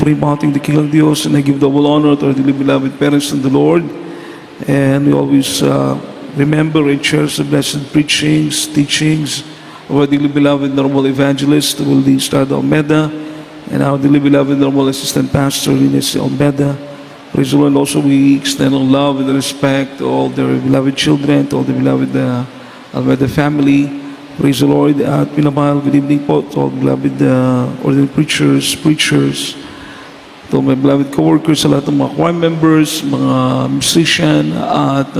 Purihin po ating dakilang Diyos, and I give double honor to our dearly beloved parents in the Lord. And we always remember and cherish the blessed preachings, teachings of our dearly beloved normal evangelist, Willie Estrada Almeda, and our dearly beloved normal assistant pastor, Ines Almeda. Praise the Lord. Also, we extend our love and respect to all their beloved children, to all the beloved Almeda family. Praise the Lord. At pinamahal, good evening po to all beloved ordinary preachers, to my beloved co-workers, sa lahat ng mga choir members, mga musician, at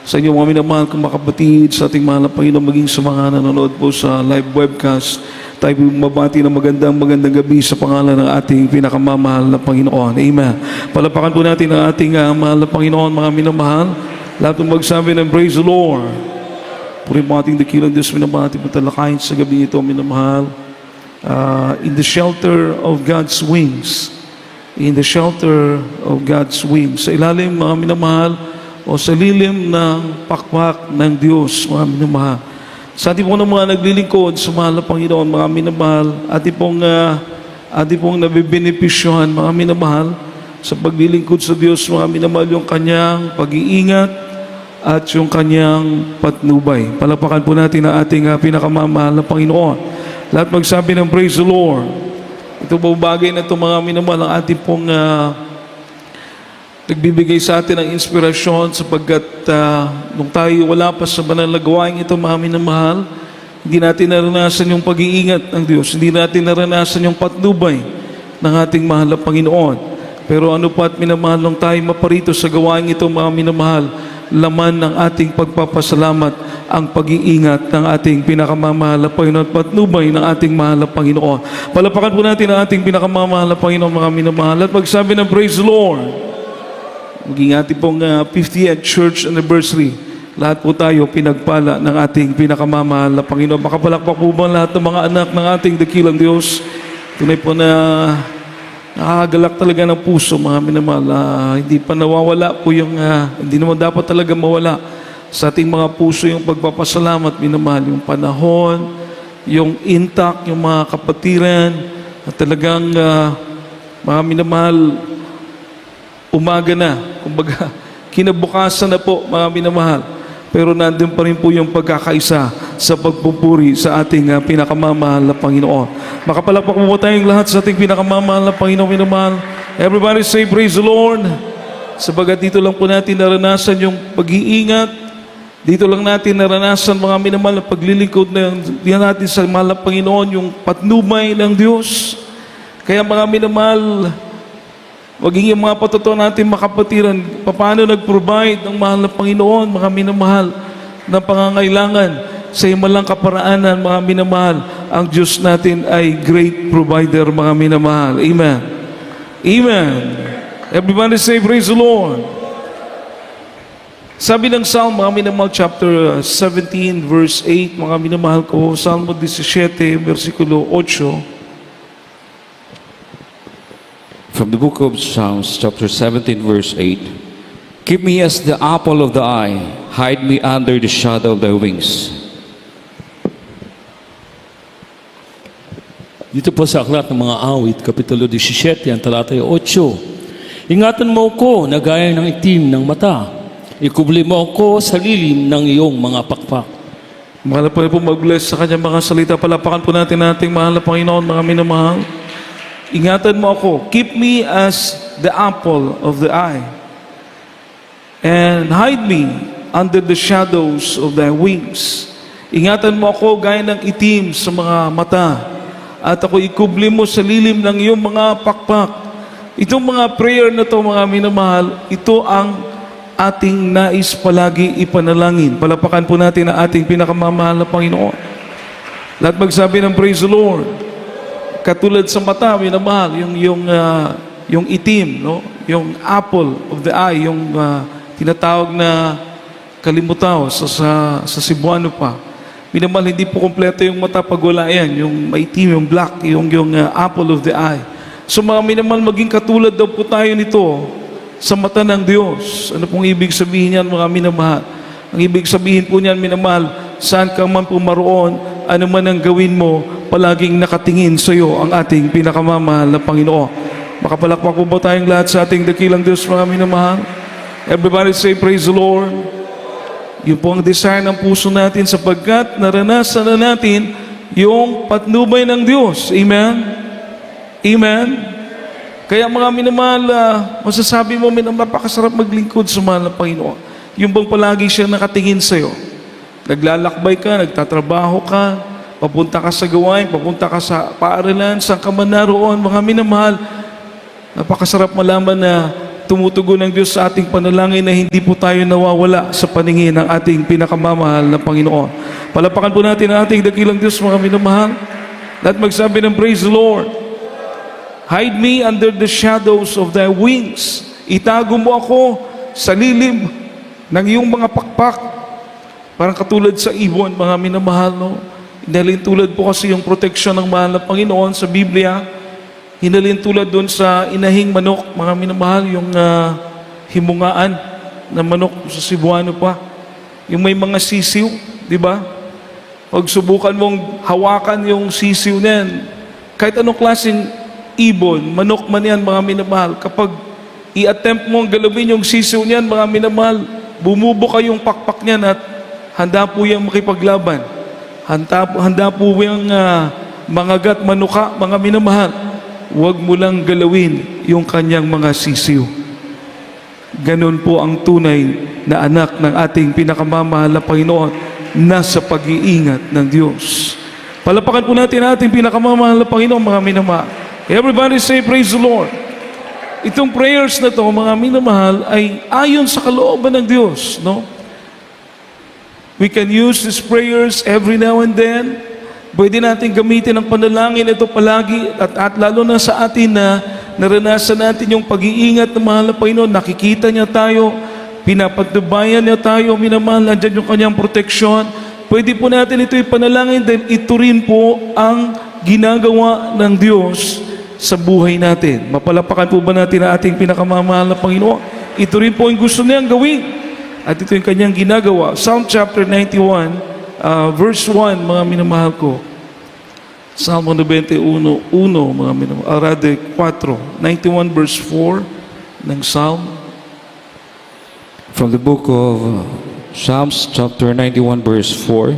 sa inyo mga minamahal kong makapatid, sa ating mahal na Panginoon, maging sa mga nanonood po sa live webcast. Tayo mabati ng magandang gabi sa pangalan ng ating pinakamamahal na Panginoon. Amen. Palapakan po natin ang ating mahal na Panginoon, mga minamahal. Lahat ng magsabi ng praise the Lord. Purihin mo ating dakilang Diyos, minamahal, ating patalakayin sa gabi ito, minamahal. In the shelter of God's wings. In the shelter of God's wings. Sa ilalim, mga minamahal, o sa lilim ng pakpak ng Diyos, mga minamahal. Sa ating pong mga naglilingkod sa mahal na Panginoon, mga minamahal, ating pong nabibenepisyohan, mga minamahal, sa paglilingkod sa Diyos, mga minamahal, yung kanyang pag-iingat at yung kanyang patnubay. Palapakan po natin ang ating pinakamamahal na Panginoon. Lahat magsabi ng praise the Lord. Ito po bagay na ito, mga minamahal, ang ating pong nagbibigay sa atin ng inspirasyon sapagkat nung tayo wala pa sa banal na gawain ito, mga minamahal, hindi natin naranasan yung pag-iingat ng Diyos, hindi natin naranasan yung patnubay ng ating mahal na Panginoon. Pero ano pa at minamahal nung tayo maparito sa gawain ito, mga minamahal, laman ng ating pagpapasalamat ang pag-iingat ng ating pinakamamahal na Panginoon at patnubay ng ating mahal na Panginoon. Palapakan po natin ang ating pinakamamahal na Panginoon, mga minamahal, at magsabi ng praise the Lord. Maging ating pong 50th church anniversary. Lahat po tayo pinagpala ng ating pinakamamahal na Panginoon. Makapalakpak po ba lahat ng mga anak ng ating dakilang Diyos? Tunay po na nakagalak talaga ng puso, mga minamahal. Hindi pa nawawala po yung, hindi naman dapat talaga mawala sa ating mga puso yung pagpapasalamat, minamahal. Yung panahon, yung intact, yung mga kapatiran, at talagang mga minamahal, umaga na, kumbaga, kinabukasan na po, mga minamahal. Pero nandun pa rin po yung pagkakaisa sa pagpupuri sa ating pinakamamahal na Panginoon. Makapalakpak po tayong lahat sa ating pinakamamahal na Panginoon, minamahal. Everybody say, praise the Lord. Sabagat dito lang po natin naranasan yung pag-iingat. Dito lang natin naranasan, mga minamahal, na paglilingkod na natin sa mahal na Panginoon, yung patnubay ng Diyos. Kaya mga minamahal, maging yung mga patotoo natin makapatiran, paano nag-provide ng mahal na Panginoon, mga minamahal, ng pangangailangan sa imalang kaparaanan, mga minamahal. Ang Diyos natin ay great provider, mga minamahal. Amen. Amen. Everybody say, praise the Lord. Sabi ng Psalm, mga minamahal, chapter 17, verse 8, mga minamahal ko, Salmo 17, versikulo 8, from the book of Psalms, chapter 17, verse 8. Keep me as the apple of the eye, hide me under the shadow of thy wings. Dito po sa aklat ng mga awit, kapitulo 17, ang talatay 8. Ingatan mo ko na gaya ng itim ng mata. Ikubli mo ako sa lilim ng iyong mga pakpak. Mahal na po mag-bless sa kanyang mga salita. Palapakan po natin ating mahal na Panginoon, mga minamahal. Ingatan mo ako. Keep me as the apple of the eye. And hide me under the shadows of thy wings. Ingatan mo ako gaya ng itim sa mga mata. At ako ikubli mo sa lilim ng iyong mga pakpak. Itong mga prayer na to, mga minamahal, ito ang ating nais palagi ipanalangin. Palapakan po natin ang ating pinakamamahal na Panginoon. Lahat magsabi ng praise the Lord. Katulad sa mata, minamahal, yung itim, no? Yung apple of the eye, yung tinatawag na kalimutaw sa Cebuano pa. Minamahal, hindi po kompleto yung mata pag wala yan, yung maitim, yung black, yung apple of the eye. So mga minamahal, maging katulad daw po tayo nito sa mata ng Diyos. Ano pong ibig sabihin yan, mga minamahal? Ang ibig sabihin po niyan, minamahal, saan ka man po maroon, ano man ang gawin mo, palaging nakatingin sa iyo ang ating pinakamamahal na Panginoon. Makapalakpak po ba tayong lahat sa ating dakilang Diyos, mga minamahal? Everybody say, praise the Lord. Yun po ang desire ng puso natin sapagkat naranasan na natin yung patnubay ng Diyos. Amen? Amen? Kaya mga minamahal, masasabi mo, napakasarap maglingkod sa mahal na Panginoon. Yung bang palagi siya nakatingin sa'yo. Naglalakbay ka, nagtatrabaho ka, papunta ka sa gawain, papunta ka sa paaralan, saan ka man naroon, mga minamahal. Napakasarap malaman na tumutugon ng Diyos sa ating panalangin na hindi po tayo nawawala sa paningin ng ating pinakamamahal na Panginoon. Palapakan po natin ang ating dakilang Diyos, mga minamahal. At magsabi ng praise the Lord. Hide me under the shadows of thy wings. Itago mo ako sa lilim ng iyong mga pakpak. Parang katulad sa ibon, mga minamahal, no? Hinalin tulad po kasi yung proteksyon ng mahal na Panginoon sa Biblia. Hinalin tulad doon sa inahing manok, mga minamahal, yung himungaan na manok sa Cebuano pa. Yung may mga sisiw, di ba? Pag subukan mong hawakan yung sisiw na yan, kahit anong klaseng ibon, manok man yan, mga minamahal, kapag i-attempt mong galawin yung sisiw niyan, mga minamahal, bumubuka yung pakpak niyan at handa po yung makipaglaban. Handa po yung mangagat, manuka, mga minamahal. Huwag mo lang galawin yung kanyang mga sisiw. Ganon po ang tunay na anak ng ating pinakamamahal na Panginoon nasa pag-iingat ng Diyos. Palapakan po natin ang ating pinakamamahal na Panginoon, mga minamahal. Everybody say, praise the Lord. Itong prayers na to, mga minamahal, ay ayon sa kalooban ng Diyos, no? We can use these prayers every now and then. Pwede natin gamitin ang panalangin ito palagi at lalo na sa atin na naranasan natin yung pag-iingat ng mahal na Panginoon. Nakikita niya tayo, pinapatubayan niya tayo, minamahal, nandiyan yung kanyang proteksyon. Pwede po natin ito ipanalangin dahil ito rin po ang ginagawa ng Diyos sa buhay natin. Mapalapakan po ba natin ang ating pinakamamahal na Panginoon? Ito rin po ang gusto niyang gawin. At ito yung kanyang ginagawa. Psalm chapter 91, verse 1, mga minamahal ko. Psalm 91, mga minamahal. Rather, 4. 91 verse 4 ng Psalm. From the book of Psalms chapter 91 verse 4.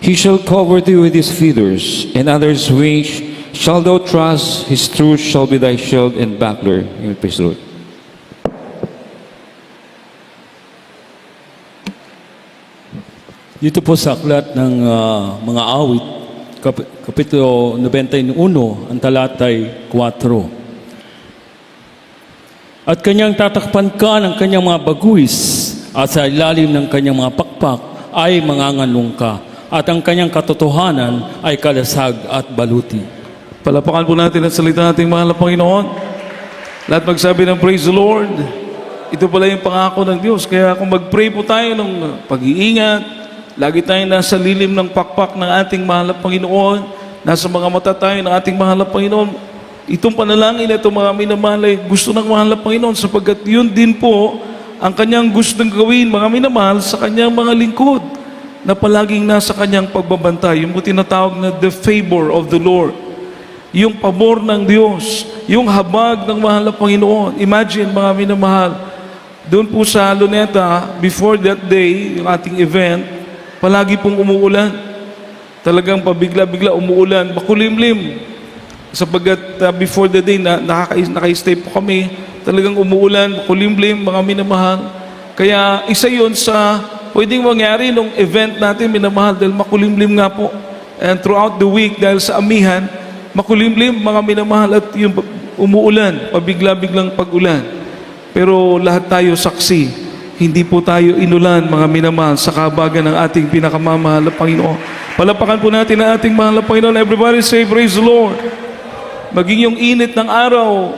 He shall cover thee with his feathers, and under his wings shall thou trust. His truth shall be thy shield and buckler. Amen. Praise the Lord. Dito po sa aklat ng mga awit, Kapitulo 91, ang talatay 4. At kanyang tatakpan ka ng kanyang mga baguis, at sa ilalim ng kanyang mga pakpak ay mangangalong ka, at ang kanyang katotohanan ay kalasag at baluti. Palapakan po natin ang salita nating mahal na Panginoon. Lahat magsabi ng praise the Lord. Ito pala yung pangako ng Diyos. Kaya kung mag-pray po tayo ng pag-iingat, lagi tayong nasa lilim ng pakpak ng ating mahal na Panginoon, nasa mga mata tayo ng ating mahal na Panginoon. Itong panalangin na ito, mga minamahal, ay gusto ng mahal na Panginoon sapagkat yun din po ang kanyang gustong gawin, mga minamahal, sa kanyang mga lingkod na palaging nasa kanyang pagbabantay. Yung tinatawag na the favor of the Lord. Yung pabor ng Diyos, yung habag ng mahal na Panginoon. Imagine, mga minamahal, doon po sa Luneta, before that day, yung ating event, palagi pong umuulan. Talagang pabigla-bigla umuulan, makulimlim. Sapagkat before the day, naka-stay po kami, talagang umuulan, makulimlim, mga minamahal. Kaya isa yun sa pwedeng mangyari nung event natin, minamahal, dahil makulimlim nga po. And throughout the week, dahil sa amihan, makulimlim, mga minamahal, at yung umuulan, pabigla-biglang pag-ulan. Pero lahat tayo saksi. Hindi po tayo inulan, mga minamahal, sa kahabagan ng ating pinakamamahal na Panginoon. Palapakan po natin ang ating mahal na Panginoon. Everybody say, praise the Lord. Maging yung init ng araw,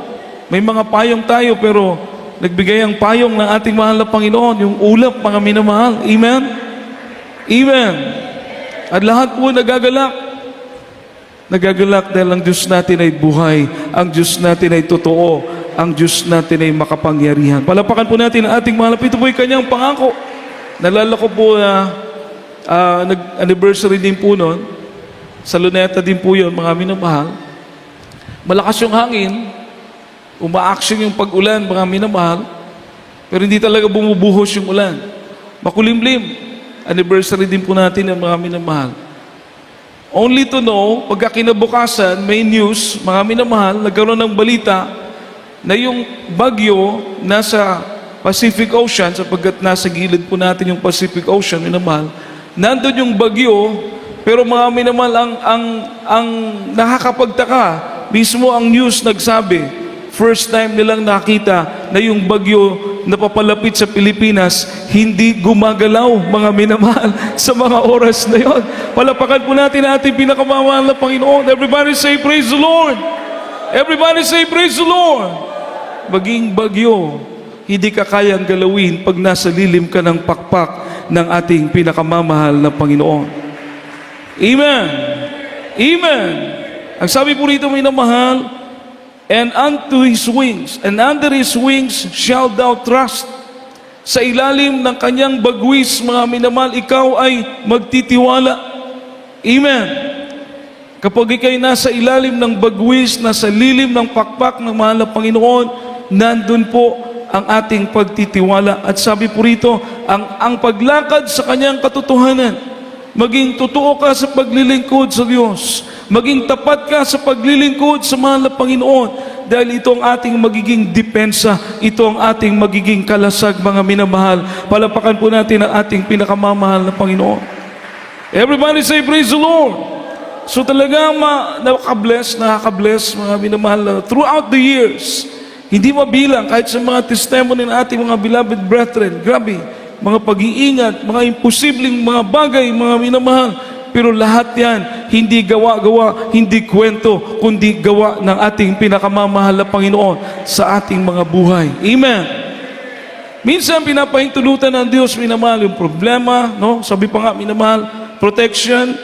may mga payong tayo, pero nagbigay ang payong ng ating mahal na Panginoon, yung ulap, mga minamahal. Amen? Amen. At lahat po nagagalak. Nagagalak dahil ang Diyos natin ay buhay, ang Diyos natin ay totoo, ang Diyos natin ay makapangyarihan. Palapakan po natin ang ating mahal. Ito po ay kanyang pangako. Nalala ko po nag-anniversary din po noon. Sa Luneta din po yun, mga minamahal. Malakas yung hangin. Uma-action yung pag-ulan, mga minamahal, pero hindi talaga bumubuhos yung ulan. Makulimlim. Anniversary din po natin ng mga minamahal. Only to know, pagka kinabukasan, may news, mga minamahal, nagkaroon ng balita na yung bagyo nasa Pacific Ocean, sapagkat nasa gilid po natin yung Pacific Ocean, minamahal, nandun yung bagyo, pero mga minamahal, ang nakakapagtaka, mismo ang news nagsabi, first time nilang nakita na yung bagyo na papalapit sa Pilipinas, hindi gumagalaw, mga minamahal, sa mga oras na yon. Palapakan po natin ang ating pinakamamahal na Panginoon. Everybody say, praise the Lord! Everybody say, praise the Lord! Maging bagyo, hindi ka kayang galawin pag nasa lilim ka ng pakpak ng ating pinakamamahal na Panginoon. Amen! Amen! Ang sabi po rito, minamahal, and unto his wings, and under his wings shalt thou trust. Sa ilalim ng kanyang bagwis, mga minamahal, ikaw ay magtitiwala. Amen. Kapag ikaw'y nasa ilalim ng bagwis, nasa lilim ng pakpak ng mahal na Panginoon, nandun po ang ating pagtitiwala. At sabi po rito, ang paglakad sa kanyang katotohanan, maging totoo ka sa paglilingkod sa Diyos, maging tapat ka sa paglilingkod sa mahal na Panginoon, dahil ito ang ating magiging depensa, ito ang ating magiging kalasag, mga minamahal. Palapakan po natin ang ating pinakamamahal na Panginoon. Everybody say, praise the Lord! So talagang nakaka-bless, mga minamahal, throughout the years, hindi mabilang kahit sa mga testimony ng ating mga beloved brethren. Grabe, mga pag-iingat, mga imposibleng mga bagay, mga minamahal. Pero lahat yan, hindi gawa-gawa, hindi kwento, kundi gawa ng ating pinakamamahal na Panginoon sa ating mga buhay. Amen. Minsan pinapahintulutan ng Diyos, minamahal, yung problema, no? Sabi pa nga, minamahal, protection.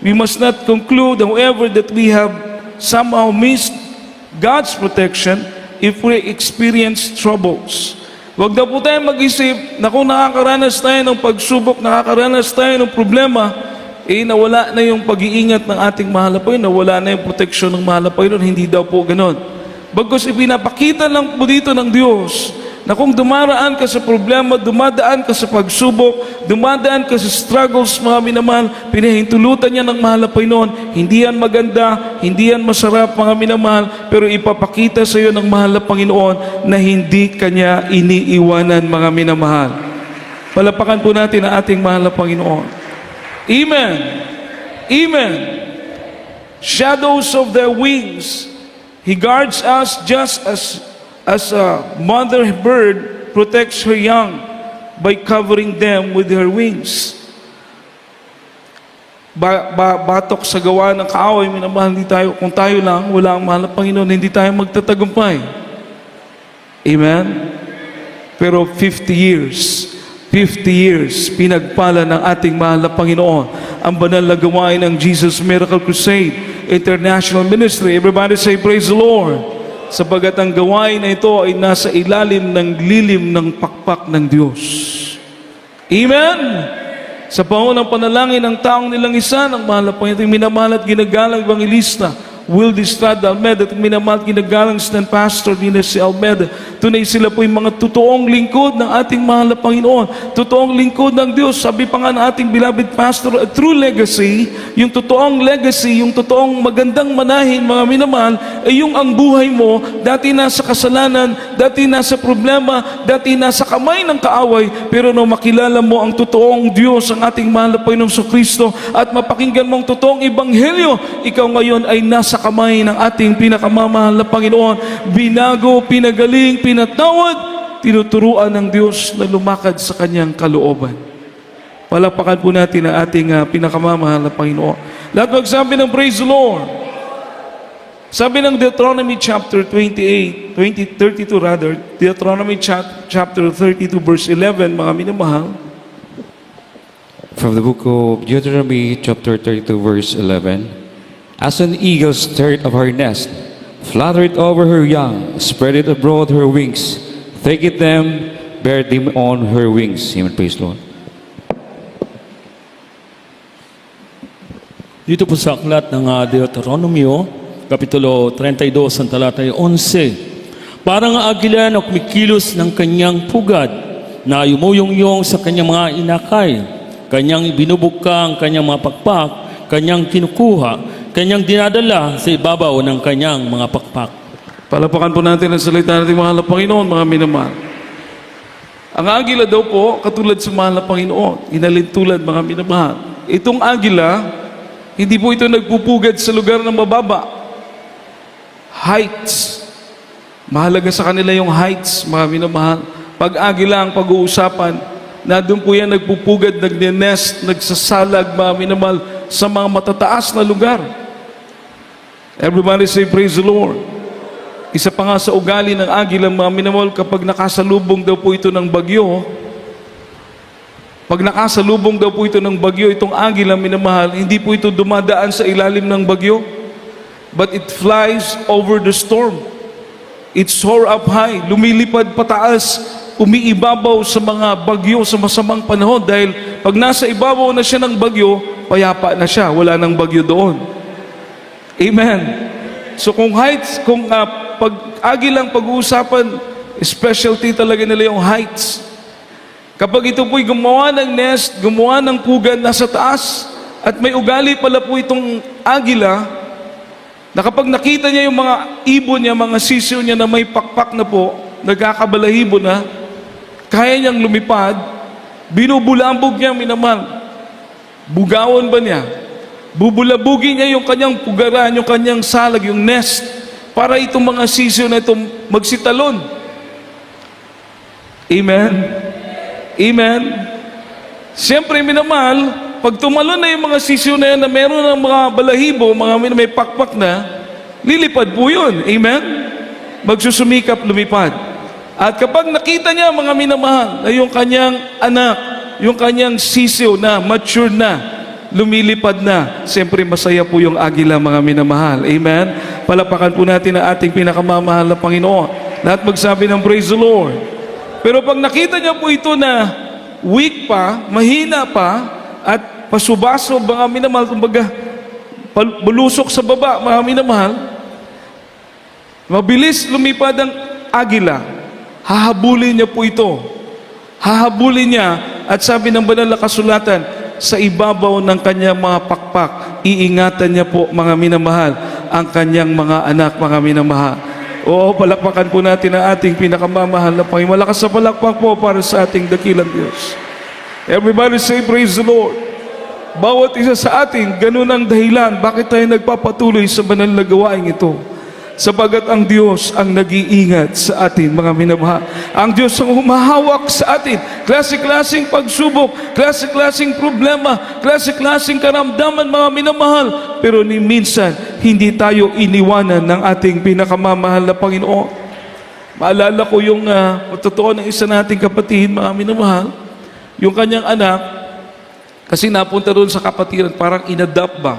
We must not conclude, however, that we have somehow missed God's protection if we experience troubles. Huwag na po tayo mag-isip na kung nakakaranas tayo ng pagsubok, nakakaranas tayo ng problema, nawala na yung pag-iingat ng ating mahal na Panginoon, nawala na yung proteksyon ng mahal na Panginoon. Hindi daw po ganon. Bagkus ipinapakita lang po dito ng Diyos na kung dumaraan ka sa problema, dumadaan ka sa pagsubok, dumadaan ka sa struggles, mga minamahal, pinahintulutan niya ng mahal na Panginoon. Hindi yan maganda, hindi yan masarap, mga minamahal, pero ipapakita sa iyo ng mahal na Panginoon na hindi kanya iniiwanan, mga minamahal. Palapakan po natin ang ating mahal na Panginoon. Amen. Amen. Shadows of their wings, He guards us just as a mother bird protects her young by covering them with her wings. Batok sa gawa ng kaaway, minamahal, hindi tayo, kung tayo lang, wala ang mahal na Panginoon, hindi tayo magtatagumpay. Amen? Pero 50 years, pinagpala ng ating mahal na Panginoon ang banal na gawain ng Jesus Miracle Crusade International Ministry. Everybody say, praise the Lord! Sapagat ang gawain na ito ay nasa ilalim ng lilim ng pakpak ng Diyos. Amen? Sa pangunang panalangin ng taong nilang isa, ng mahal na Panginoon, minamahal at ginagalang Evangelista Will Distrada Almeda, at minamahal at ginagalang Stand Pastor Nina si Almeda. Tunay sila po yung mga totoong lingkod ng ating mahal na Panginoon, totoong lingkod ng Diyos. Sabi pa nga ng ating beloved pastor, a true legacy, yung totoong legacy, yung totoong magandang manahin, mga minamahal, ay yung ang buhay mo, dati nasa kasalanan, dati nasa problema, dati nasa kamay ng kaaway, pero nung makilala mo ang totoong Diyos, ang ating mahal na Panginoong Kristo, at mapakinggan mo ang totoong ebanghelyo, ikaw ngayon ay nasa kamay ng ating pinakamamahal na Panginoon. Binago, pinagaling, pinatawad, tinuturuan ng Diyos na lumakad sa kanyang kalooban. Palapakan po natin ang ating pinakamamahal na Panginoon. Lahat magsabi ng praise the Lord. Sabi ng Deuteronomy chapter 32 rather, Deuteronomy chapter 32 verse 11, mga minamahal. From the book of Deuteronomy chapter 32 verse 11. As an eagle stirred up her nest, flutter it over her young, spread it abroad her wings, take it them, bear them on her wings. Amen. Praise the Lord. Dito po sa aklat ng Deuteronomio, Kapitulo 32, ang talata 11. Parang agila na kumikilos ng kanyang pugad na yumuyong-yong sa kanyang mga inakay. Kanyang ibinubuka ang kanyang mga pakpak, kanyang kinukuha, kanyang dinadala sa ibabaw ng kanyang mga pakpak. Palapakan po natin ang salita natin, mahal na Panginoon, mga minamahal. Ang agila daw po, katulad sa mahal na Panginoon, inalintulad mga minamahal. Itong agila, hindi po ito nagpupugad sa lugar ng mababa. Heights. Mahalaga sa kanila yung heights, mga minamahal. Pag agila ang pag-uusapan, na doon po yan nagpupugad, nag-nest, nagsasalag, mga minamahal, sa mga matataas na lugar. Everybody say, praise the Lord. Isa pa nga sa ugali ng agila, mga minamahal, kapag nakasalubong daw po ito ng bagyo, pag nakasalubong daw po ito ng bagyo, itong agila, minamahal, hindi po ito dumadaan sa ilalim ng bagyo, but it flies over the storm. It soar up high, lumilipad pataas, umiibabaw sa mga bagyo sa masamang panahon, dahil pag nasa ibabaw na siya ng bagyo, payapa na siya, wala nang bagyo doon. Amen. So kung heights, kung pag agilang pag-uusapan, specialty talaga nila yung heights. Kapag ito po'y gumawa ng nest, gumawa ng pugad nasa taas, at may ugali pala po itong agila, na kapag nakita niya yung mga ibon niya, mga sisiw niya na may pakpak na po, nagkakabalahibo na, kaya niyang lumipad, binubulambog niya, minamahal. Bugawan ba niya? Bubulabugin niya yung kanyang pugaran, yung kanyang salag, yung nest, para itong mga sisiw na ito magsitalon. Amen? Amen? Siyempre, minamahal, pag tumalon na yung mga sisiw na yan na meron ng mga balahibo, mga may pakpak na, lilipad po yun. Amen? Magsusumikap, lumipad. At kapag nakita niya, mga minamahal, na yung kanyang anak, yung kanyang sisiw na mature na, lumilipad na, siyempre masaya po yung agila, mga minamahal. Amen? Palapakan po natin ang ating pinakamamahal na Panginoon. Lahat magsabi ng praise the Lord. Pero pag nakita niya po ito na weak pa, mahina pa, at pasubaso, mga minamahal, kumbaga, bulusok sa baba, mga minamahal, mabilis lumipad ang agila. Hahabulin niya po ito. Hahabulin niya, at sabi ng banal na kasulatan, sa ibabaw ng kanyang mga pakpak, iingatan niya po, mga minamahal, ang kanyang mga anak, mga minamahal. Oo, palakpakan po natin ang ating pinakamamahal na Panginoon. Malakas sa palakpak po para sa ating dakilang Diyos. Everybody say, praise the Lord. Bawat isa sa atin, ganun ang dahilan bakit tayo nagpapatuloy sa banal na gawain ito. Sapagat ang Diyos ang nag-iingat sa atin, mga minamahal. Ang Diyos ang humahawak sa atin. Klase-klaseng pagsubok, klase-klaseng problema, klase-klaseng karamdaman, mga minamahal. Pero ni minsan, hindi tayo iniwanan ng ating pinakamamahal na Panginoon. Maalala ko yung totoo ng isa nating kapatid, mga minamahal, yung kanyang anak, kasi napunta doon sa kapatiran, parang inadapt ba?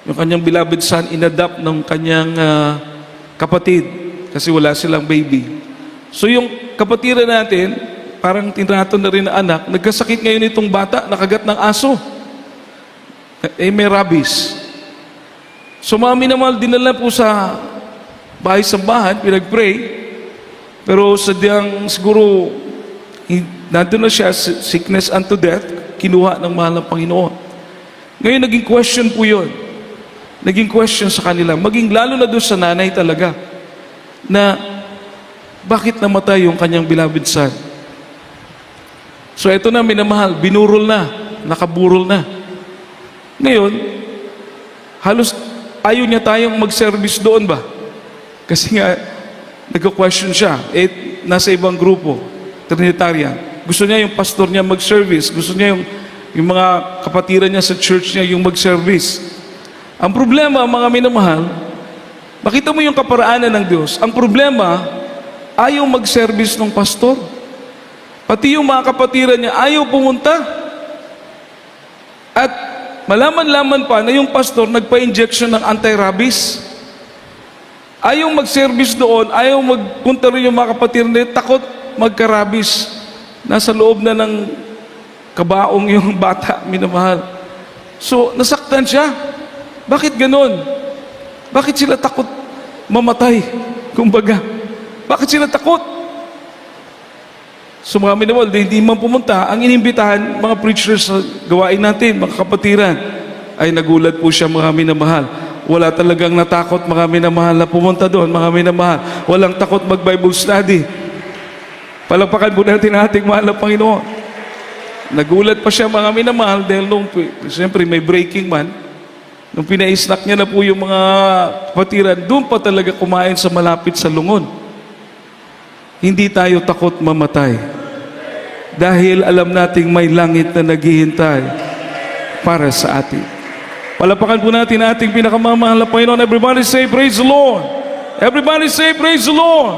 Yung kanyang beloved son, inadapt ng kanyang kapatid, kasi wala silang baby. So yung kapatiran natin, parang tinaton na rin na anak, nagkasakit ngayon itong bata, nakagat ng aso. May rabies. So mga minamahal, dinala po sa bahay-sambahan, pinag-pray, pero sadyang siguro, nandun na siya, sickness unto death, kinuha ng mahal ng Panginoon. Ngayon, naging question po yun. Naging question sa kanila. Maging lalo na doon sa nanay talaga. Na, bakit namatay yung kanyang beloved son? So, ito na, minamahal. Binurol na. Nakaburol na. Ngayon, halos ayaw niya tayong mag-service doon ba? Kasi nga, nagka-question siya. Nasa ibang grupo. Trinitarian. Gusto niya yung pastor niya mag-service. Gusto niya yung mga kapatiran niya sa church niya yung mag-service. Ang problema, mga minamahal, makita mo yung kaparaanan ng Diyos. Ang problema, ayaw mag-service ng pastor. Pati yung mga kapatiran niya, ayaw pumunta. At malaman-laman pa na yung pastor nagpa-injection ng anti-rabies. Ayaw mag-service doon, ayaw magpunta rin yung mga kapatiran niya, takot magka-rabies. Nasa loob na ng kabaong yung bata, minamahal. So, nasaktan siya. Bakit ganon? Bakit sila takot mamatay? Kumbaga, Bakit sila takot? So mga minamahal, hindi man pumunta, ang inimbitahan, mga preachers sa gawain natin, mga kapatiran, ay nagulat po siya, mga minamahal. Wala talagang natakot, mga minamahal, na pumunta doon, mga minamahal. Walang takot mag-Bible study. Palakpakan po natin ang ating mahal na Panginoon. Nagulat pa siya, mga minamahal, dahil nung, siyempre may breaking man, nung pinaisnak niya na po yung mga kapatiran, doon pa talaga kumain sa malapit sa lungon. Hindi tayo takot mamatay. Dahil alam nating may langit na naghihintay para sa atin. Palapakan po natin ating pinakamamahal na Panginoon. Everybody say, praise the Lord. Everybody say, praise the Lord.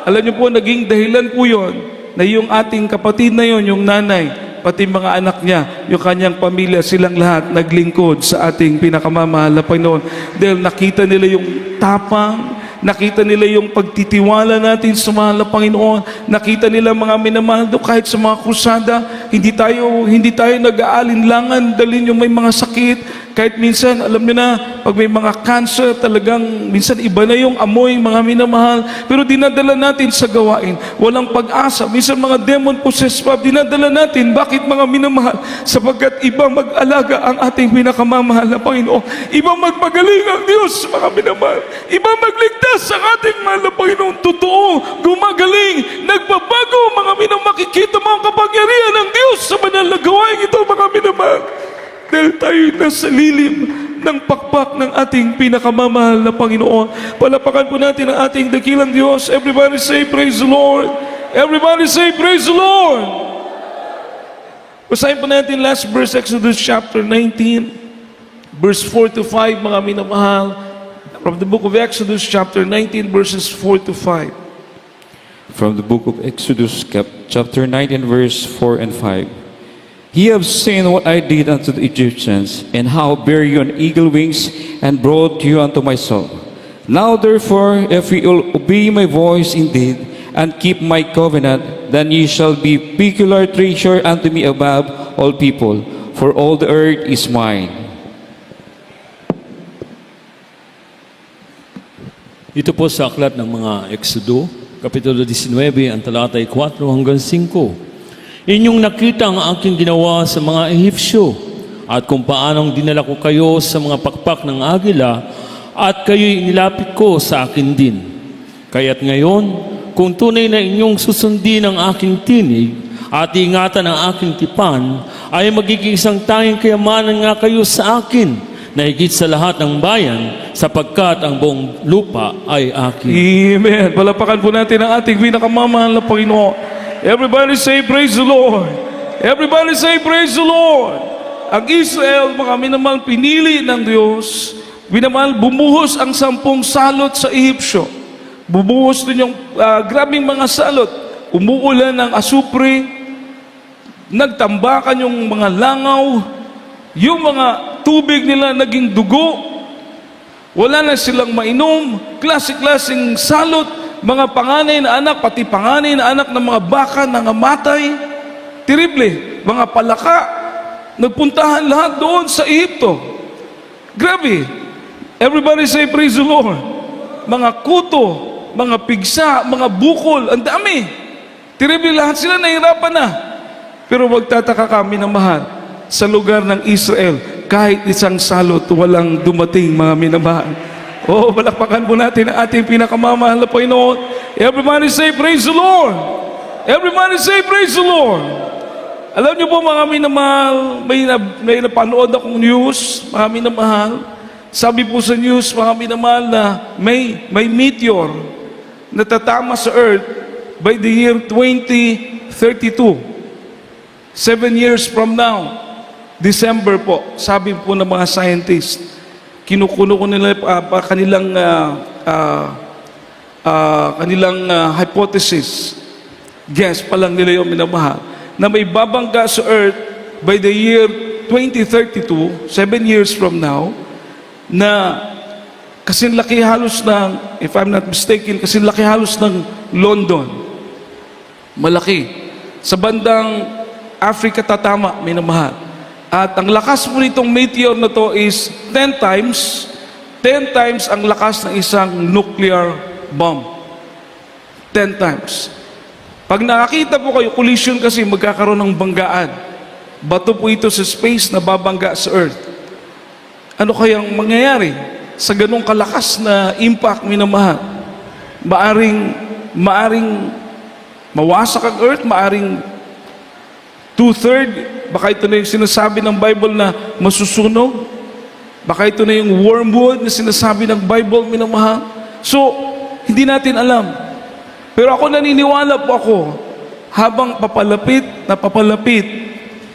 Alam niyo po, naging dahilan po yun na yung ating kapatid na yun, yung nanay, pati mga anak niya, yung kanyang pamilya, silang lahat naglingkod sa ating pinakamamahal na Panginoon. Dahil nakita nila yung tapang, nakita nila yung pagtitiwala natin sa mahal na Panginoon, nakita nila mga minamahal do, kahit sa mga krusada, hindi tayo nag-aalinlangan dalhin yung may mga sakit. Kahit minsan, alam niyo na, pag may mga cancer, talagang minsan iba na yung amoy, mga minamahal. Pero dinadala natin sa gawain. Walang pag-asa. Minsan mga demon possessed pa, dinadala natin. Bakit mga minamahal? Sapagkat iba mag-alaga ang ating pinakamamahal na Panginoon. Iba magpagaling ang Diyos, mga minamahal. Iba magligtas ang ating mahal na Panginoon. Totoo, gumagaling, nagbabago, mga minamahal. Makikita mo ang kapangyarihan ng Diyos sa banal na gawain ito, mga minamahal. Dahil tayo nasa lilim ng pakpak ng ating pinakamamahal na Panginoon. Palapakan po natin ang ating dakilang Diyos. Everybody say, praise the Lord. Everybody say, praise the Lord. Basahin po natin last verse, Exodus chapter 19, verse 4 to 5, mga minamahal. From the book of Exodus chapter 19, verses 4 to 5. From the book of Exodus, chapter 19, verse 4 and 5. Ye have seen what I did unto the Egyptians, and how bare you on eagle wings, and brought you unto myself. Now therefore, if ye will obey my voice indeed, and keep my covenant, then ye shall be peculiar treasure unto me above all people, for all the earth is mine. Ito po sa aklat ng mga Exodo, Kapitulo 19, ang talatay 4 hanggang 5. Inyong nakita ang aking ginawa sa mga Ehipsyo, at kung paanong dinala ko kayo sa mga pakpak ng agila, at kayo'y nilapit ko sa akin din. Kaya't ngayon, kung tunay na inyong susundin ang aking tinig, at ingatan ang aking tipan, ay magiging isang tanging kayamanan nga kayo sa akin, na higit sa lahat ng bayan, sapagkat ang buong lupa ay akin. Amen. Palapakan po natin ang ating pinakamamahal na Panginoon. Everybody say, praise the Lord. Everybody say, praise the Lord. Ang Israel, mga minamahal, pinili ng Diyos. Minamahal, bumuhos ang 10 salot sa Ehipsyo. Bumuhos din yung grabing mga salot. Umuulan ng asupre. Nagtambakan yung mga langaw. Yung mga tubig nila naging dugo. Wala na silang mainom. Klase-klaseng salot. Mga panganay na anak, pati panganay na anak ng mga baka nangamatay. Terrible. Mga palaka. Nagpuntahan lahat doon sa Egypto. Grabe. Everybody say, praise the Lord. Mga kuto, mga pigsa, mga bukol, ang dami. Terrible, lahat sila nahirapan na. Pero magtataka kami na mahal, sa lugar ng Israel, kahit isang salot, walang dumating, mga minamahal. Oh, balakpakan po natin ang ating pinakamamahal na Panginoon. Everybody say, praise the Lord. Everybody say, praise the Lord. Alam niyo po, mga minamahal, may napanood akong news, mga minamahal. Sabi po sa news, mga minamahal, na may meteor na tatama sa Earth by the year 2032. 7 years from now, December po, sabi po ng mga scientists. Kinukuno ko nila kanilang hypothesis. Guess pa lang nila yung minamahal. Na may babangga sa Earth by the year 2032, 7 years from now, na kasinlaki halos ng, if I'm not mistaken, kasinlaki halos ng London. Malaki. Sa bandang Africa tatama, minamahal. At ang lakas mo nitong meteor na to is 10 times ang lakas ng isang nuclear bomb. 10 times. Pag nakakita po kayo, collision kasi magkakaroon ng banggaan. Bato po ito sa space na babangga sa earth. Ano kayang mangyayari sa ganong kalakas na impact, minamahal? Maaring mawasak ang earth, maaring 2/3, baka ito na yung sinasabi ng Bible na masusunog, baka ito na yung wormwood na sinasabi ng Bible, minamahal. So, hindi natin alam. Pero ako naniniwala po ako, habang papalapit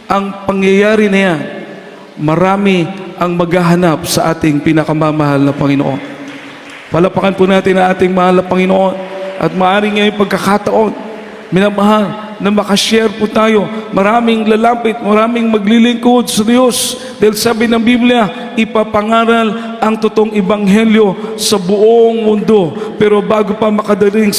ang pangyayari na yan, marami ang maghahanap sa ating pinakamamahal na Panginoon. Palapakan po natin ang ating mahal na Panginoon at maaaring ngayong pagkakataon, minamahal, na makashare po tayo. Maraming lalapit, maraming maglilingkod sa Diyos. Dahil sabi ng Biblia, ipapangaral ang totoong ebanghelyo sa buong mundo. Pero bago pa makarating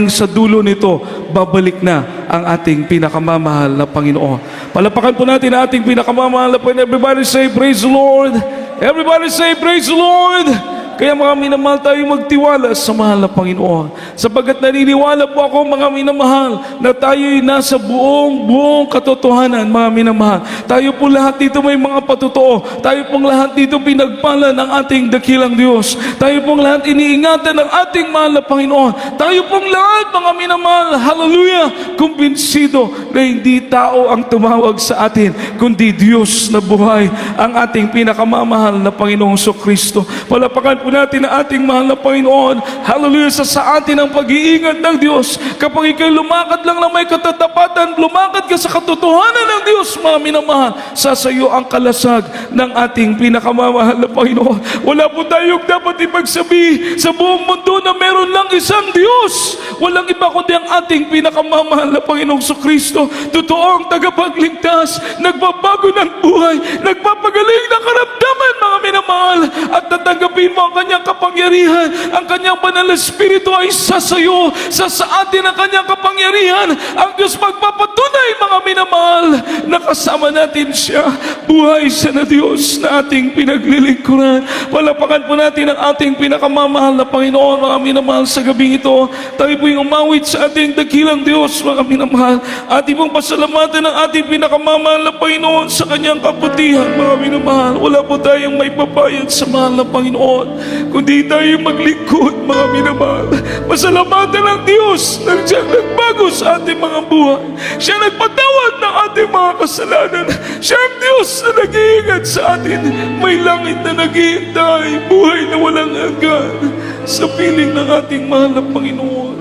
sa dulo nito, babalik na ang ating pinakamamahal na Panginoon. Palapakan po natin ang ating pinakamamahal na Panginoon. Everybody say, praise the Lord. Everybody say, praise the Lord. Kaya mga minamahal, tayo magtiwala sa mahal na Panginoon. Sapagkat naniniwala po ako, mga minamahal, na tayo'y nasa buong katotohanan, mga minamahal. Tayo po lahat dito may mga patotoo. Tayo pong lahat dito pinagpala ng ating dakilang Diyos. Tayo pong lahat iniingatan ng ating mahal na Panginoon. Tayo pong lahat, mga minamahal, hallelujah, kumbinsido na hindi tao ang tumawag sa atin, kundi Diyos na buhay, ang ating pinakamamahal na Panginoong Kristo. Palapakan po natin ang ating mahal na Panginoon. Hallelujah, sa atin ang pag-iingat ng Diyos. Kapag ikay lumakad lang na may katatapatan, lumakad ka sa katotohanan ng Diyos, mga minamahal, sa sayo ang kalasag ng ating pinakamamahal na Panginoon. Wala po tayong dapat ipagsabi sa buong mundo na meron lang isang Diyos. Walang iba kundi ang ating pinakamamahal na Panginoong Kristo. Totoong tagapagligtas, nagbabago ng buhay, nagpapagaling ng karamdaman, mga minamahal, at tatanggapin mo ang kanyang kapangyarihan. Ang kanyang banal na Espiritu ay sasayo, sa atin ang kanyang kapangyarihan. Ang Diyos magpapatunay, mga minamahal, na kasama natin siya. Buhay siya na Diyos na ating pinaglilingkuran. Palapakan po natin ang ating pinakamamahal na Panginoon, mga minamahal, sa gabing ito. Tayo po yung umawit sa ating dakilang Diyos, mga minamahal. Ating pong pasalamatan ang ating pinakamamahal na Panginoon sa kanyang kabutihan, mga minamahal. Wala po tayong may babayad sa mahal na Panginoon, kundi tayo maglingkod, mga minamahal. Pasalamatan ng Diyos na siyang nagbago sa ating mga buhay. Siya nagpatawad ng ating mga kasalanan. Siya ang Diyos na nag-iingat sa atin. May langit na naghihintay, buhay na walang hanggan sa piling ng ating mahal na Panginoon.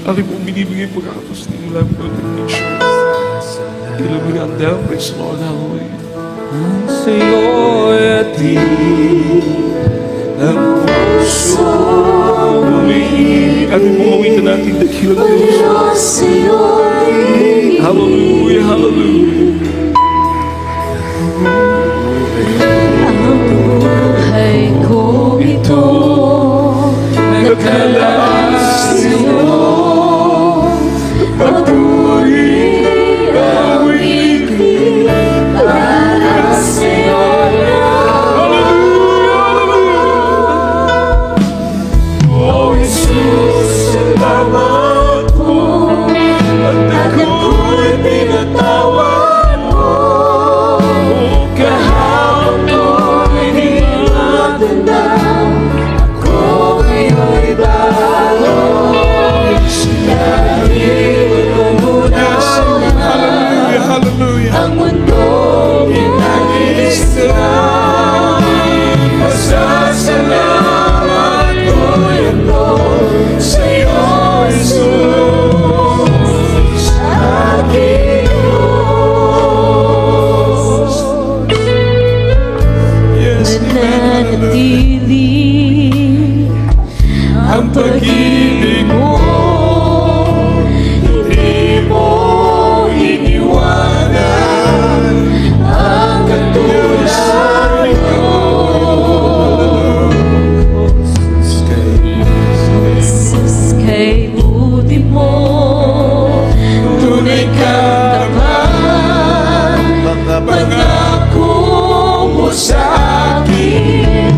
Ating pong binibigay pagkakapas ng labi ng nation. Ilumina ang dahil, praise the Lord, hallelujah. Sa'yo'y atin ang puso umiibig. Ating pong mawitan natin dakilang Diyos. Hallelujah, hallelujah. Ang buhay ko ito nagkalaas sa'yo. Papuri ang ibig para sa'yo lang. Oh, Jesus, salamat po. At ako'y pinatawad mo. Kahapon hindi matanda, ako ngayon'y bago. Sinabi mo muna hallelujah, hallelujah. Ang mundo Pinag-iisang pasasalamat ko yan Lord sa'yo, Jesus, aking Diyos. Yes, nananatili ang pag-ibig mo, hindi mo iniwanan ang katulad ko. Jesus, kay buti mo, tunay kang tapat, mga pangako mo sa akin,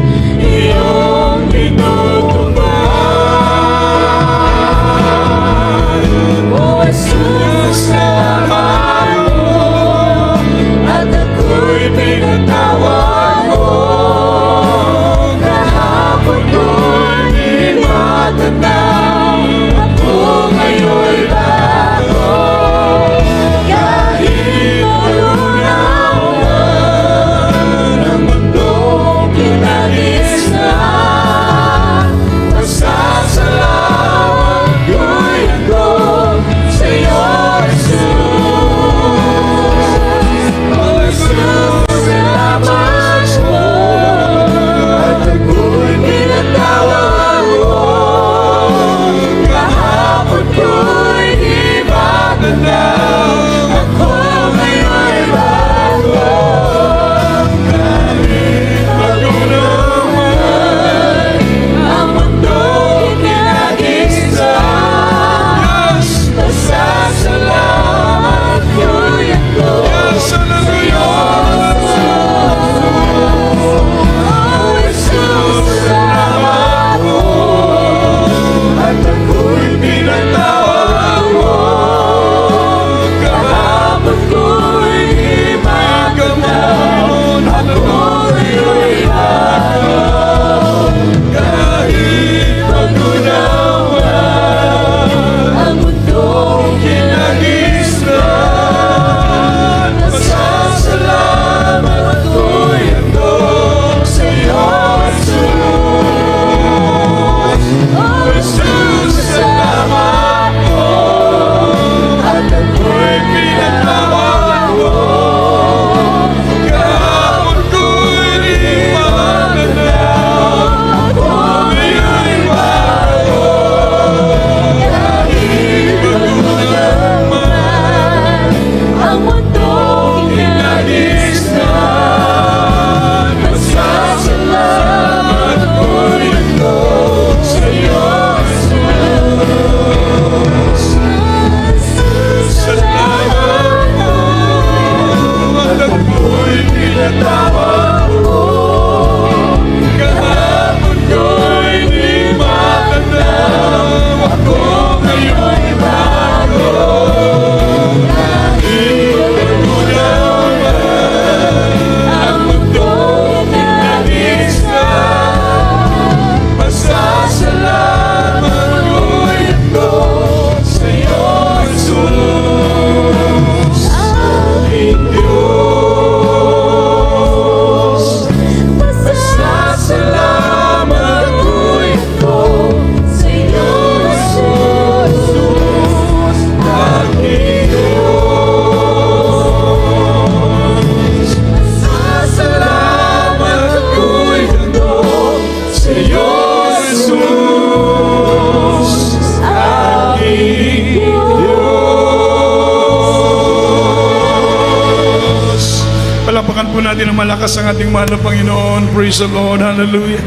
malakas ang ating mahal na Panginoon. Praise the Lord. Hallelujah.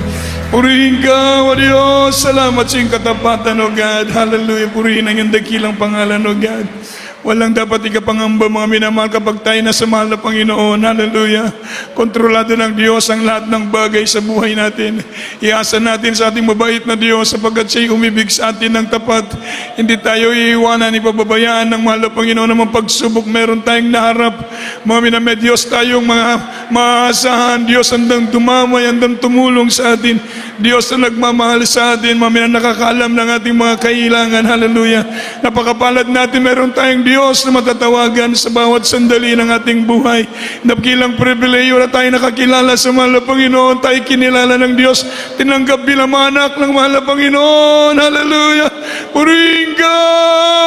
Purihin ka, O Diyos. Salamat sa iyong katapatan, O God. Hallelujah. Purihin ang iyong dakilang pangalan, O God. Walang dapat ikapangamba, mga minamahal, kapag tayo nasa mahal na Panginoon. Hallelujah. Kontrolado ng Diyos ang lahat ng bagay sa buhay natin. Iasa natin sa ating mabait na Diyos sapagkat siya'y umibig sa atin ng tapat. Hindi tayo iiwanan, ipababayaan ng mahal na Panginoon na mga pagsubok meron tayong naharap. Mga minamahal, Diyos tayong mga maasahan. Diyos handang dumamay, handang tumulong sa atin. Diyos na nagmamahal sa atin. Mga minamahal, nakakaalam ng ating mga kailangan. Hallelujah. Napakapalad natin, meron tayong Diyos na matatawagan sa bawat sandali ng ating buhay. Napikilang pribileyo na tayo nakakilala sa mahal na Panginoon. Tayo kinilala ng Diyos. Tinanggap bilang mga anak ng mahal na Panginoon. Hallelujah. Purihin ka,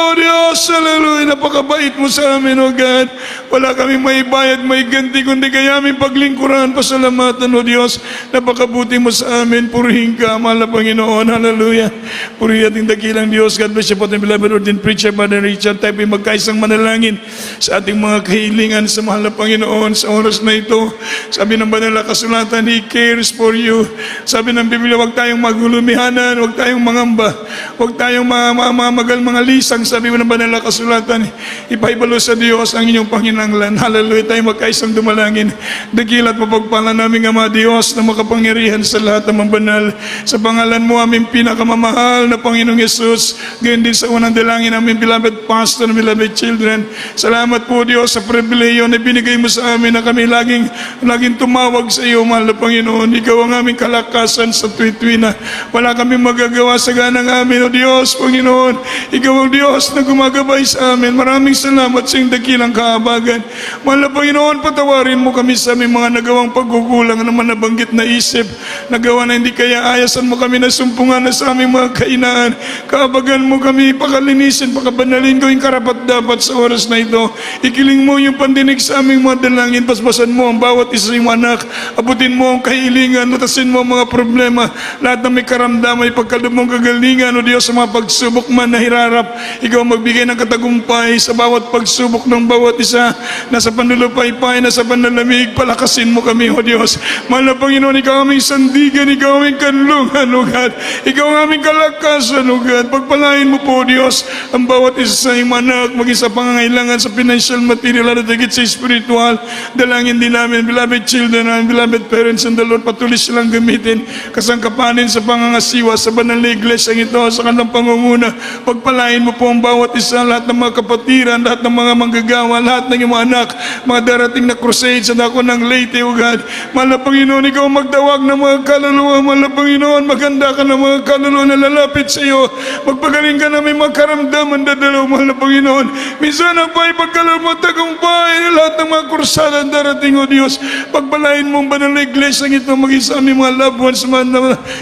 O Diyos. Hallelujah. Napakabait mo sa amin, O God. Wala kami may bayad, may ganti, kundi kaya aming paglingkuran, pasalamatan, O Diyos. Napakabuti mo sa amin. Purihin ka, mahal na Panginoon. Hallelujah. Purihin ating dakilang Diyos. God bless you po, beloved ordained preacher, Brother Richard. Tayo po magkaisang manalangin sa ating mga kahilingan sa mahal na Panginoon sa oras na ito. Sabi ng banal na kasulatan, He cares for you. Sabi ng Biblia, huwag tayong magulumihanan, huwag tayong mangamba, huwag tayong mamagal mga lisang. Sabi ng banal na kasulatan, ipaibalo sa Diyos ang inyong panginanglan. Hallelujah. Tayo magkaisang dumalangin. Dakilat mapagpala namin, Ama Diyos, na makapangyarihan sa lahat ng mga banal. Sa pangalan mo, aming pinakamamahal na Panginoong Yesus. Gayon din sa unang dalangin, aming beloved pastor, beloved children. Salamat po, Diyos, sa pribileyo na binigay mo sa amin na kami laging tumawag sa iyo, mahal na Panginoon. Ikaw ang aming kalakasan sa tuwi-tuwi na wala kami magagawa sa ganang amin, O Diyos, Panginoon. Ikaw ang Diyos na gumagabay sa amin. Maraming salamat sa iyong dakilang kaabagan. Mahal na Panginoon, patawarin mo kami sa aming mga nagawang pagkukulang naman nabanggit na isip, nagawa na hindi kaya ayasan mo kami na sumpungan na sa aming mga kainaan. Kaabagan mo kami, pakalinisin, pakabanalin, gawing karapat dapat sa oras na ito. Ikiling mo yung pandinig sa aming mga dalangin. Paspasan mo ang bawat isa yung anak. Abutin mo ang kahilingan. Lutasin mo ang mga problema. Lahat na may karamdaman, ipagkaloob mong kagalingan, O Diyos, sa mga pagsubok man na hirarap. Ikaw magbigay ng katagumpay sa bawat pagsubok ng bawat isa. Nasa panlulupaypay, nasa panlalamig. Palakasin mo kami, O Diyos. Mahal na Panginoon, ikaw aming sandigan, ikaw aming kanlungan, O God. Ikaw ang aming kalakasan, O God. Pagpalain mo po, O Diyos, ang bawat isa sa iyong anak, maging sa pangangailangan sa financial, material, at higit sa spiritual. Dalangin din namin, beloved children and beloved parents and the Lord, patuloy silang gamitin kasangkapanin sa pangangasiwa sa banal na iglesia ito, sa kanilang pangunguna. Pagpalain mo po ang bawat isa, lahat ng mga kapatiran, lahat ng mga manggagawa, lahat ng iyong mga anak, mga darating na crusade sa dako ng Leyte, O God. Mahal na Panginoon, ikaw magdawag ng mga kaluluwa. Mahal na Panginoon, maganda ka ng mga kaluluwa na lalapit sa iyo. Magpagaling ka na may makaramdaman dadalaw, mahal na Panginoon. Minsan ang pagkaloob mo tagumpay, lahat ng mga kursada darating, O Diyos. Pagpalain mo ang banal na iglesia ito, maging sa aming mga loved ones,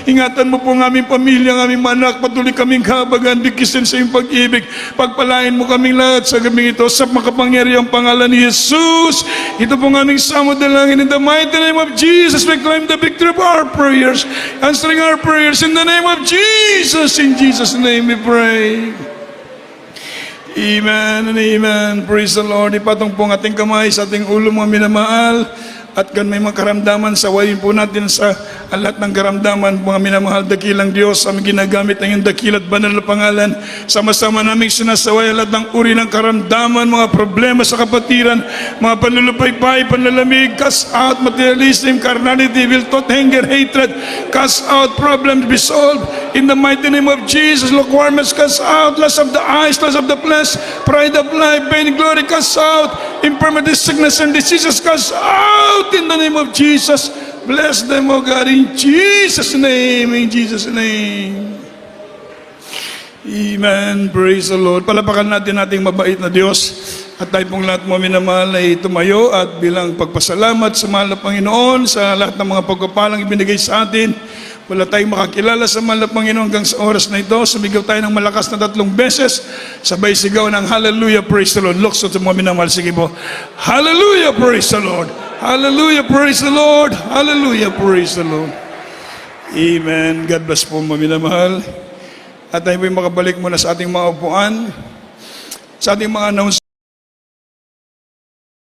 ingatan mo po ang aming pamilya, ang aming mga anak, patuloy kaming kahabagan, bikisin sa iyong pag-ibig. Pagpalain mo kaming lahat sa gabing ito, sa makapangyarihang pangalan ni Jesus. Ito po ang aming samod dalangin in the mighty name of Jesus. We claim the victory of our prayers, answering our prayers in the name of Jesus. In Jesus' name we pray. Amen and amen. Praise the Lord. Ipatong po ang ating kamay sa ating ulo, mga minamahal. At kan may mga karamdaman, sawayin po natin sa lahat ng karamdaman, mga minamahal, dakilang Diyos, aming ginagamit ng iyong dakilat banal na pangalan. Sama-sama naming sinasaway lahat ng uri ng karamdaman, mga problema sa kapatiran, mga panlulupaypay, panlalamig, cast out materialism, carnality, will, thought, anger, hatred, cast out problems, be solved in the mighty name of Jesus. Lukewarmness, cast out, lust of the eyes, lust of the flesh, pride of life, vain glory, cast out, infirmity, sickness, and diseases, cast out in the name of Jesus. Bless them, O God, in Jesus' name, in Jesus' name. Amen. Praise the Lord. Palapakan natin ating mabait na Diyos. At tayo pong lahat mo minamahal ay tumayo at bilang pagpasalamat sa mahal na Panginoon sa lahat ng mga pagpapalang ibinigay sa atin. Wala tayong makakilala sa mahal na Panginoon hanggang sa oras na ito. Sumigaw tayo ng malakas na 3 beses. Sabay sigaw ng Hallelujah, praise the Lord. Lukso sa mga minamahal. Sige po. Hallelujah, praise the Lord. Hallelujah, praise the Lord. Hallelujah, praise the Lord. Amen. God bless po, mga minamahal. At tayo po'y makabalik muna sa ating mga upuan. Sa ating mga announcements.